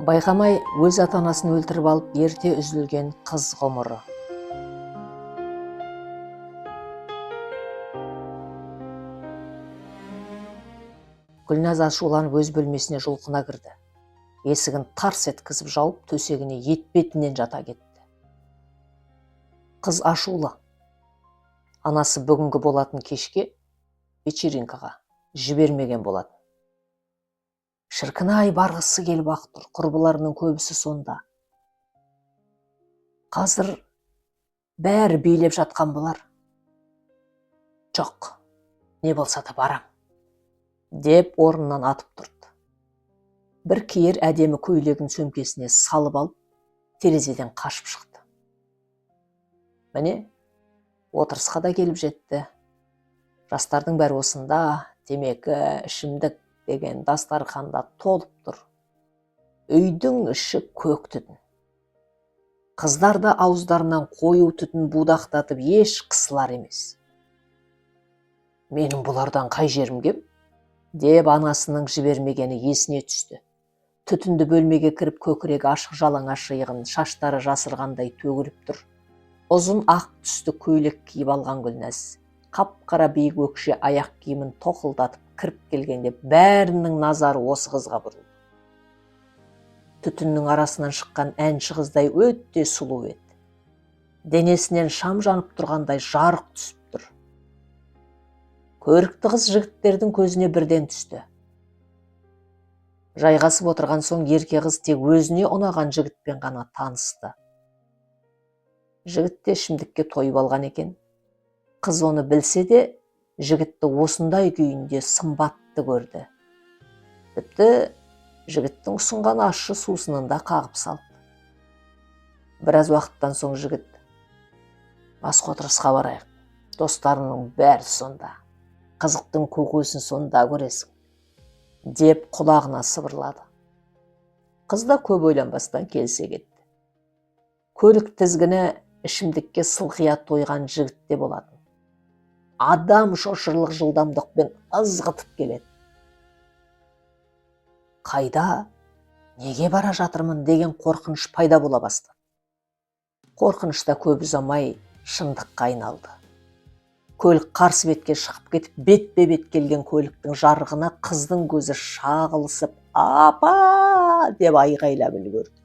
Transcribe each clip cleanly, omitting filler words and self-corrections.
Байқамай өз ата-анасын өлтіріп алып, ерте үзілген қыз ғұмыры. Гүлназ ашуланып өз бөлмесіне жұлқына кірді. Есігін тарс еткізіп жауып, төсегіне етбетінен жата кетті. Қыз ашулы. Анасы бүгінгі болатын кешке вечеринкаға жібермеген болатын. Шіркін-ай, барғысы келіп ақ тұр, құрбыларының көбісі сонда. Қазір бәрі билеп жатқан болар. Жоқ, не болса да барам, деп орнынан атып тұрды. Бір киер әдемі көйлегін сөмкесіне салып алып, терезеден қашып шықты. Міне, отырысқа да келіп жетті. Жастардың бәрі осында, темекі, ішімдік деген дастарханда толып тұр. Үйдің іші көк түтін. Қыздар да ауыздарынан қою түтін будақтатып еш қысылар емес. Менің бұлардан қай жерім кем? Деп анасының жібермегені есіне түсті. Түтінді бөлмеге кіріп, көкірегі ашық жалаңаш иығын шаштары жасырғандай төгіліп тұр. Ұзын ақ түсті көйлек киіп алған Гүлназ қап-қара биік өкше аяқ киімін тоқылдатып кіріп келгенде бәрінің назары осы қызға бұрылды. Түтіннің арасынан шыққан әнші қыздай өте сұлу еді. Денесінен шам жанып тұрғандай жарық түсіп тұр. Көрікті қыз жігіттердің көзіне бірден түсті. Жайғасып отырған соң ерке қыз тек өзіне ұнаған жігітпен ғана танысты. Жігіт те ішімдікке тойып алған екен. Қыз оны білсе де, жігітті осындай күйінде сымбатты көрді. Тіпті жігіттің ұсынған ащы сусынын да қағып салды. Біраз уақыттан соң жігіт: басқа отырысқа барайық, достарының бәрі сонда, қызықтың көкөсін сонда көресің, деп құлағына сыбырлады. Қыз да көп ойланбастан келісе кетті. Көлік тізгіні ішімдікке сылқия тойған жігітте болатын. Адам шошырлық жылдамдықпен ызғытып келеді. Қайда, неге бара жатырмын деген қорқыныш пайда бола бастады. Қорқыныш та көп ұзамай шындыққа айналды. Көлік қарсы бетке шығып кетіп, бетпе-бет келген көліктің жарығына қыздың көзі шағылысып, апа деп айғайлап үлгерді.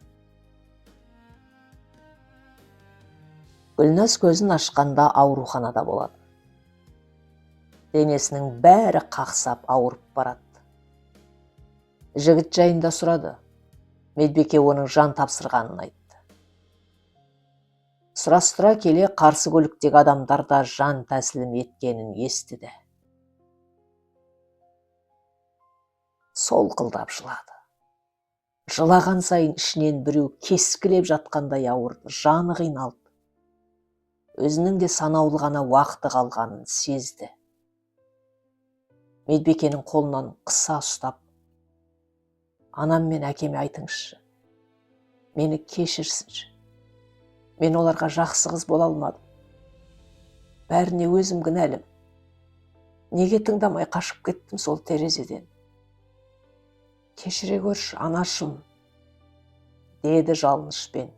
Гүлназ көзін ашқанда ауруханада болады. Денесінің бәрі қақсап ауырып барады. Жігіт жайында сұрады. Медбике оның жан тапсырғанын айтты. Сұрастыра келе қарсы көліктегі адамдар да жан тәсілім еткенін естіді. Солқылдап жылады. Жылаған сайын ішінен біреу кескілеп жатқандай ауырды, жаны қиналды. Өзінің де санаулы ғана уақыты қалғанын сезді. Медбикенің қолынан қыса ұстап: анам мен әкеме айтыңызшы, мені кешірсінші, мен оларға жақсы қыз бола алмадым. Бәріне өзім кінәлім. Неге тыңдамай қашып кеттім сол терезеден? Кешіре көрші, анашым, деді жалынышпен.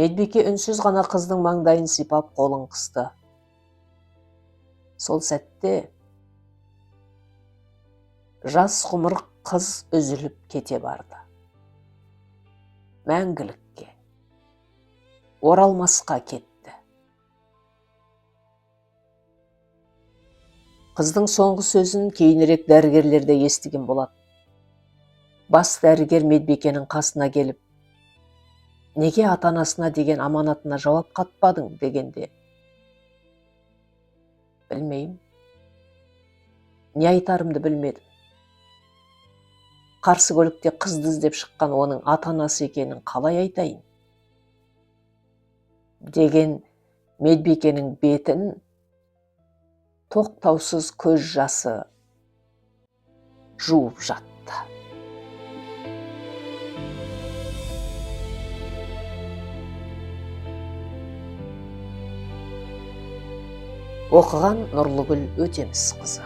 Медбике үнсіз ғана қыздың маңдайын сипап қолын қысты. Сол сәтте жас ғұмыр қыз үзіліп кете барды. Мәңгілікке, оралмасқа кетті. Қыздың соңғы сөзін кейінірек дәрігерлер де естіген болады. Бас дәрігер медбикенің қасына келіп: неге ата-анасына деген аманатына жауап қатпадың дегенде: білмеймін, не айтарымды білмедім. Қарсы көлікте қызды іздеп шыққан оның ата-анасы екенін қалай айтайын? Деген медбикенің бетін тоқтаусыз көз жасы жуып жатты. Оқыған Нұрлыгүл Өтемісқызы.